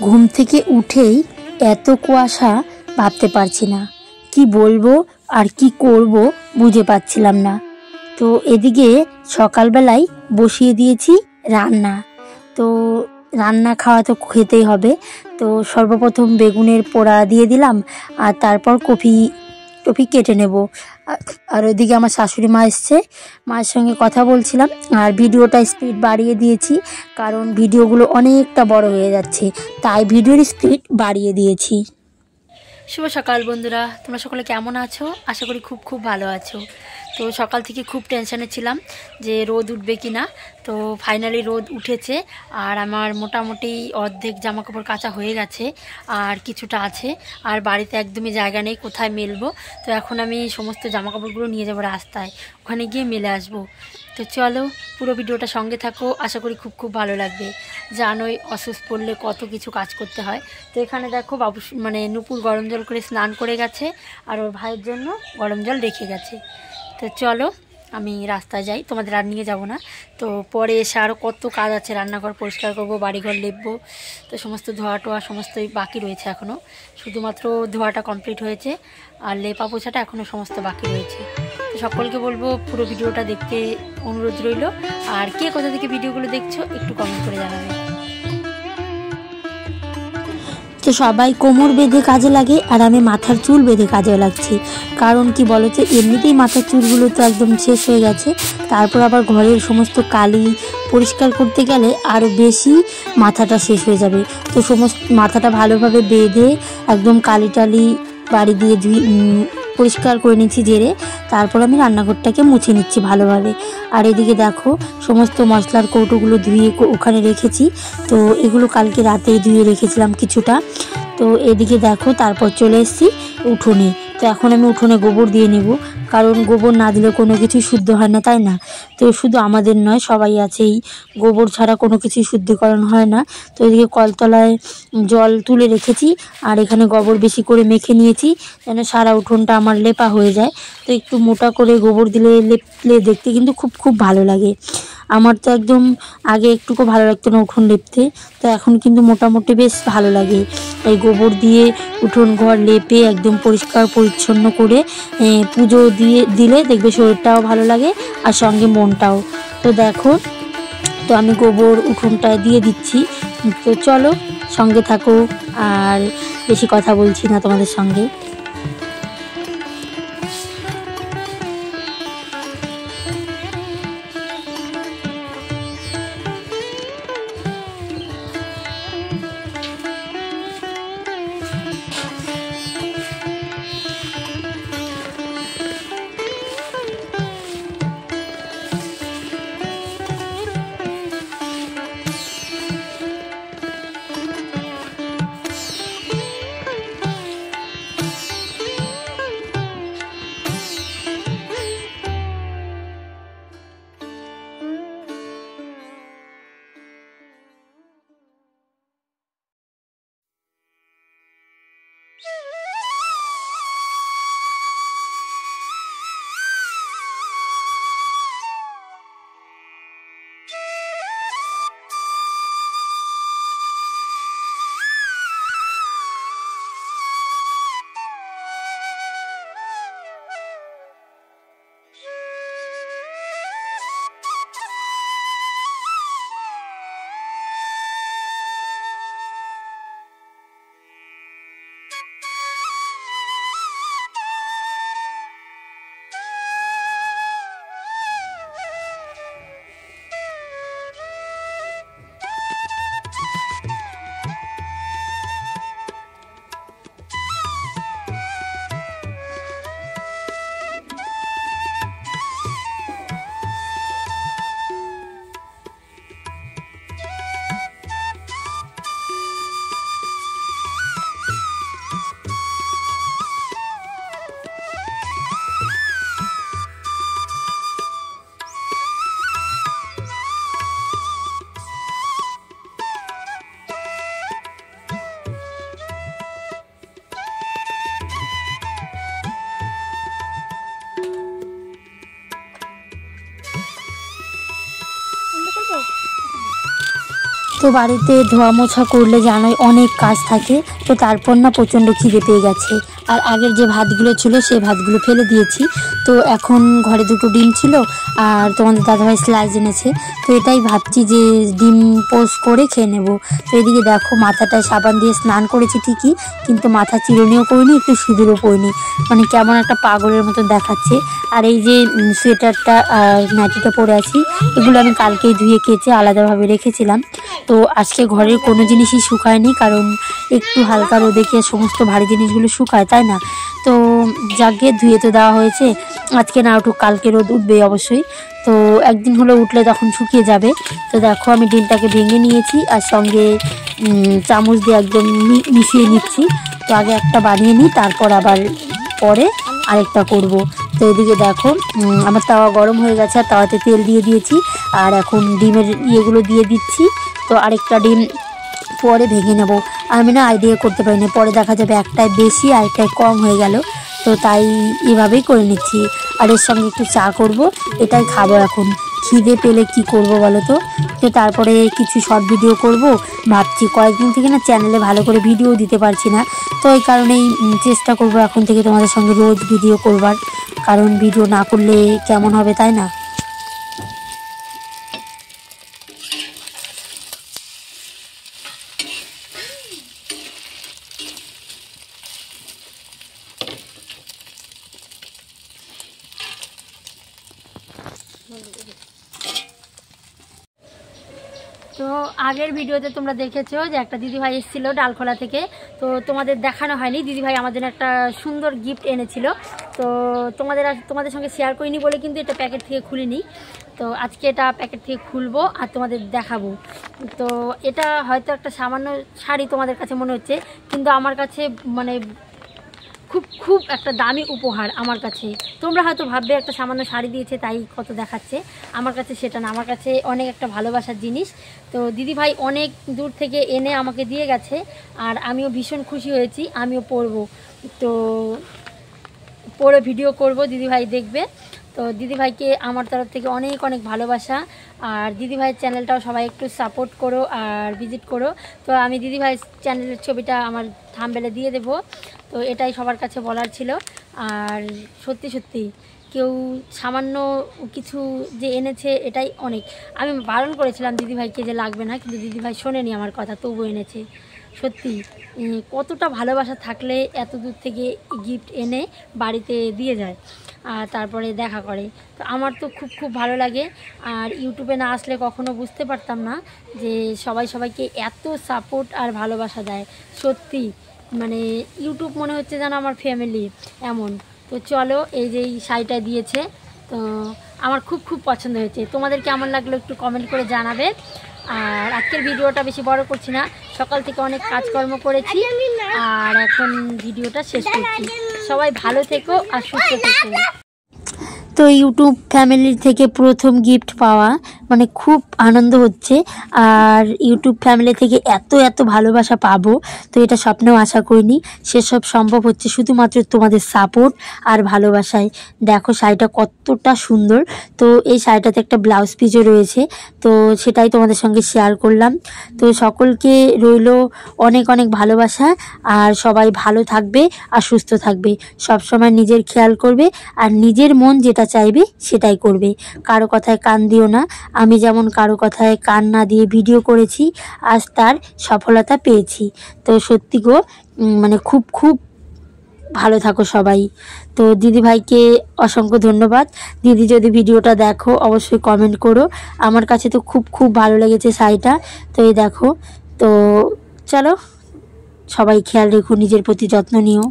ঘুম থেকে উঠেই এত কুয়াশা, ভাবতে পারছি না কি বলবো আর কি করব, বুঝে পাচ্ছিলাম না। তো এদিকে সকালবেলায় বসিয়ে দিয়েছি রান্না। তো রান্না খাওয়া তো খেতেই হবে। তো সর্বপ্রথম বেগুনের পোড়া দিয়ে দিলাম, আর তারপর কপি টপি কেটে নেব। আর ওইদিকে আমার শাশুড়ি মা এসছে, মায়ের সঙ্গে কথা বলছিলাম। আর ভিডিওটা স্পিড বাড়িয়ে দিয়েছি, কারণ ভিডিওগুলো অনেকটা বড় হয়ে যাচ্ছে, তাই ভিডিওর স্পিড বাড়িয়ে দিয়েছি। শুভ সকাল বন্ধুরা, তোমরা সকলে কেমন আছো? আশা করি খুব খুব ভালো আছো। তো সকাল থেকে খুব টেনশনে ছিলাম যে রোদ উঠবে কি না। তো ফাইনালি রোদ উঠেছে, আর আমার মোটামুটি অর্ধেক জামাকাপড় কাচা হয়ে গেছে, আর কিছুটা আছে। আর বাড়িতে একদমই জায়গা নেই কোথায় মেলবো। তো এখন আমি সমস্ত জামাকাপড়গুলো নিয়ে যাবো রাস্তায়, ওখানে গিয়ে মেলে আসবো। তো চলো পুরো ভিডিওটা সঙ্গে থাকো, আশা করি খুব খুব ভালো লাগবে। জানোই অসুস্থ পড়লে কত কিছু কাজ করতে হয়। তো এখানে দেখো বাবু নুপুর গরম জল করে স্নান করে গেছে, আর ওর ভাইয়ের জন্য গরম জল রেখে গেছে। তো চলো আমি রাস্তায় যাই, তোমাদের আর নিয়ে যাব না। তো পরে এসে আরও কত কাজ আছে, রান্নাঘর পরিষ্কার করবো, বাড়িঘর লেপবো। তো সমস্ত ধোয়া টোয়া সমস্তই বাকি রয়েছে এখনও, শুধুমাত্র ধোয়াটা কমপ্লিট হয়েছে, আর লেপা পোছাটা এখনও সমস্ত বাকি রয়েছে। তো সকলকে বলবো পুরো ভিডিওটা দেখতে অনুরোধ রইল। আর কে কোথা থেকে ভিডিওগুলো দেখছো একটু কমেন্ট করে জানাবে। তো সবাই কোমর বেঁধে কাজে লাগে, আর আমি মাথার চুল বেঁধে কাজে লাগছি। কারণ কি বলো তো, এমনিতেই মাথার চুলগুলো তো একদম শেষ হয়ে গেছে, তারপর আবার ঘরের সমস্ত কালি পরিষ্কার করতে গেলে আরও বেশি মাথাটা শেষ হয়ে যাবে। তো সমস্ত মাথাটা ভালোভাবে বেঁধে একদম কালি টালি বাড়ি দিয়ে পরিষ্কার করে নিচ্ছি ঝেড়ে। তারপর আমি রান্নাঘরটাকে মুছে নিচ্ছি ভালোভাবে। আর এদিকে দেখো সমস্ত মশলার কৌটোগুলো ধুয়ে ওখানে রেখেছি। তো এগুলো কালকে রাতেই ধুয়ে রেখেছিলাম কিছুটা। তো এদিকে দেখো তারপর চলে এসেছি উঠোনে। তো এখন আমি উঠোনে গোবর দিয়ে নেব, কারণ গোবর না দিলে কোনো কিছুই শুদ্ধ হয় না, তাই না? তো শুধু আমাদের নয়, সবাই আছে, এই গোবর ছাড়া কোনো কিছুই শুদ্ধিকরণ হয় না। তো এদিকে কলতলায় জল তুলে রেখেছি, আর এখানে গোবর বেশি করে মেখে নিয়েছি যেন সারা উঠোনটা আমার লেপা হয়ে যায়। তো একটু মোটা করে গোবর দিলে লেপলে দেখতে কিন্তু খুব খুব ভালো লাগে। আমার তো একদম আগে একটুকু ভালো লাগতো না উঠোন লেপতে, তো এখন কিন্তু মোটামুটি বেশ ভালো লাগে। এই গোবর দিয়ে উঠোন ঘর লেপে একদম পরিষ্কার পরিচ্ছন্ন করে পুজো দিলে দেখবে শরীরটাও ভালো লাগে, আর সঙ্গে মনটাও। তো দেখো, তো আমি গোবর উঠোনটায় দিয়ে দিচ্ছি। তো চলো সঙ্গে থাকো, আর বেশি কথা বলছি না তোমাদের সঙ্গে। তো বাড়িতে ধোয়া মোছা করলে জানোই অনেক কাজ থাকে, তো তারপর না প্রচণ্ড খিদে পেয়ে গেছে। আর আগের যে ভাতগুলো ছিল সেই ভাতগুলো ফেলে দিয়েছি। তো এখন ঘরে 2টো ডিম ছিল আর তোমাদের দাদাভাই স্লাইস এনেছে, তো এটাই ভাবছি যে ডিম পোস্ট করে খেয়ে নেব। তো এদিকে দেখো মাথাটায় সাবান দিয়ে স্নান করেছি ঠিকই, কিন্তু মাথা চিরুনিও করিনি, একটু সিঁদুরও পরিনি, মানে কেমন একটা পাগলের মতো দেখাচ্ছে। আর এই যে সোয়েটারটা আর নাইটিটা পরে আছি, এগুলো আমি কালকেই ধুয়ে কেচে আলাদাভাবে রেখেছিলাম। তো আজকে ঘরের কোনো জিনিসই শুকায়নি, কারণ একটু হালকা রোদে কি সমস্ত ভারী জিনিসগুলো শুকায়, তাই না? তো জাগে ধুয়ে তো দেওয়া হয়েছে, আজকে না উঠুক কালকে রোদ উঠবে অবশ্যই, তো একদিন হলো উঠলে তখন শুকিয়ে যাবে। তো দেখো আমি ডিমটাকে ভেঙে নিয়েছি আর সঙ্গে চামচ দিয়ে একদম মিশিয়ে নিচ্ছি। তো আগে একটা বানিয়ে নিই, তারপর আবার পরে আরেকটা করব। তো এদিকে দেখো আমার তাওয়া গরম হয়ে গেছে আর তাওয়াতে তেল দিয়ে দিয়েছি, আর এখন ডিমের ইয়েগুলো দিয়ে দিচ্ছি। তো আরেকটা ডিম পরে ভেঙে নেব। আমি না আইডিয়া করতে পারি না, পরে দেখা যাবে একটায় বেশি আর একটায় কম হয়ে গেল, তো তাই এভাবেই করে নিচ্ছি। আর এর সঙ্গে একটু চা করব, এটাই খাবো এখন। খিদে পেলে কি করব বলো তো? তো তারপরে কিছু শর্ট ভিডিও করব ভাবছি। কয়েকদিন থেকে না চ্যানেলে ভালো করে ভিডিও দিতে পারছি না, তো এই কারণেই চেষ্টা করব এখন থেকে তোমাদের সঙ্গে রোজ ভিডিও করবার, কারণ ভিডিও না করলে কেমন হবে, তাই না? তো আগের ভিডিওতে তোমরা দেখেছো যে একটা দিদিভাই এসেছিলো ডালখোলা থেকে, তো তোমাদের দেখানো হয়নি। দিদিভাই আমাদের একটা সুন্দর গিফট এনেছিল, তো তোমাদের সঙ্গে শেয়ার করিনি বলে কিন্তু এটা প্যাকেট থেকে খুলিনি। তো আজকে এটা প্যাকেট থেকে খুলবো আর তোমাদের দেখাবো। তো এটা হয়তো একটা সামান্য শাড়ি তোমাদের কাছে মনে হচ্ছে, কিন্তু আমার কাছে মানে খুব খুব একটা দামি উপহার আমার কাছে। তোমরা হয়তো ভাববে একটা সামান্য শাড়ি দিয়েছে তাই কত দেখাচ্ছে, আমার কাছে সেটা না, আমার কাছে অনেক একটা ভালোবাসার জিনিস। তো দিদিভাই অনেক দূর থেকে এনে আমাকে দিয়ে গেছে, আর আমিও ভীষণ খুশি হয়েছি, আমিও পরবো। তো পরে ভিডিও করব, দিদিভাই দেখবে। তো দিদিভাইকে আমার তরফ থেকে অনেক অনেক ভালোবাসা, আর দিদিভাইয়ের চ্যানেলটাও সবাই একটু সাপোর্ট করো আর ভিজিট করো। তো আমি দিদিভাইয়ের চ্যানেলের ছবিটা আমার থাম্বনেলে দিয়ে দেব। তো এটাই সবার কাছে বলার ছিল। আর সত্যি সত্যি কেউ সামান্য কিছু যে এনেছে এটাই অনেক। আমি বারণ করেছিলাম দিদিভাইকে যে লাগবে না, কিন্তু দিদিভাই শোনেনি আমার কথা, তবু এনেছে। সত্যি কতটা ভালোবাসা থাকলে এত দূর থেকে গিফট এনে বাড়িতে দিয়ে যায় আর তারপরে দেখা করে। তো আমার তো খুব খুব ভালো লাগে। আর ইউটিউবে না আসলে কখনো বুঝতে পারতাম না যে সবাই সবাইকে এত সাপোর্ট আর ভালোবাসা দেয়। সত্যি মানে ইউটিউব মনে হচ্ছে যেন আমার ফ্যামিলি এমন। তো চলো, এই যে এই শাড়িটা দিয়েছে, তো আমার খুব খুব পছন্দ হয়েছে। তোমাদের কেমন লাগলো একটু কমেন্ট করে জানাবে। আর আজকের ভিডিওটা বেশি বড় করছি না, সকাল থেকে অনেক কাজকর্ম করেছি আর এখন ভিডিওটা শেষ করছি। সবাই ভালো থেকো আর সুস্থ থেকো। তো ইউটিউব ফ্যামিলির থেকে প্রথম গিফট পাওয়া মানে খুব আনন্দ হচ্ছে। আর ইউটিউব ফ্যামিলি থেকে এত এত ভালোবাসা পাবো তো এটা স্বপ্নেও আশা করিনি। সেসব সম্ভব হচ্ছে শুধুমাত্র তোমাদের সাপোর্ট আর ভালোবাসায়। দেখো শাড়িটা কতটা সুন্দর। তো এই শাড়িটাতে একটা ব্লাউজ পিসও রয়েছে, তো সেটাই তোমাদের সঙ্গে শেয়ার করলাম। তো সকলকে রইল অনেক অনেক ভালোবাসা, আর সবাই ভালো থাকবে আর সুস্থ থাকবে। সব সময় নিজের খেয়াল করবে আর নিজের মন যেটা চাইবে সেটাই করবে। কারো কথায় কান দিও না। আমি যেমন কারো কথায় কান না দিয়ে ভিডিও করেছি, আজ তার সফলতা পেয়েছি। তো সত্যি গো, মানে খুব খুব ভালো থাকো সবাই। তো দিদিভাইকে অসংখ্য ধন্যবাদ। দিদি যদি ভিডিওটা দেখো অবশ্যই কমেন্ট করো। আমার কাছে তো খুব খুব ভালো লেগেছে শাড়িটা। তো এই দেখো। তো চলো, সবাই খেয়াল রেখো, নিজের প্রতি যত্ন নিও।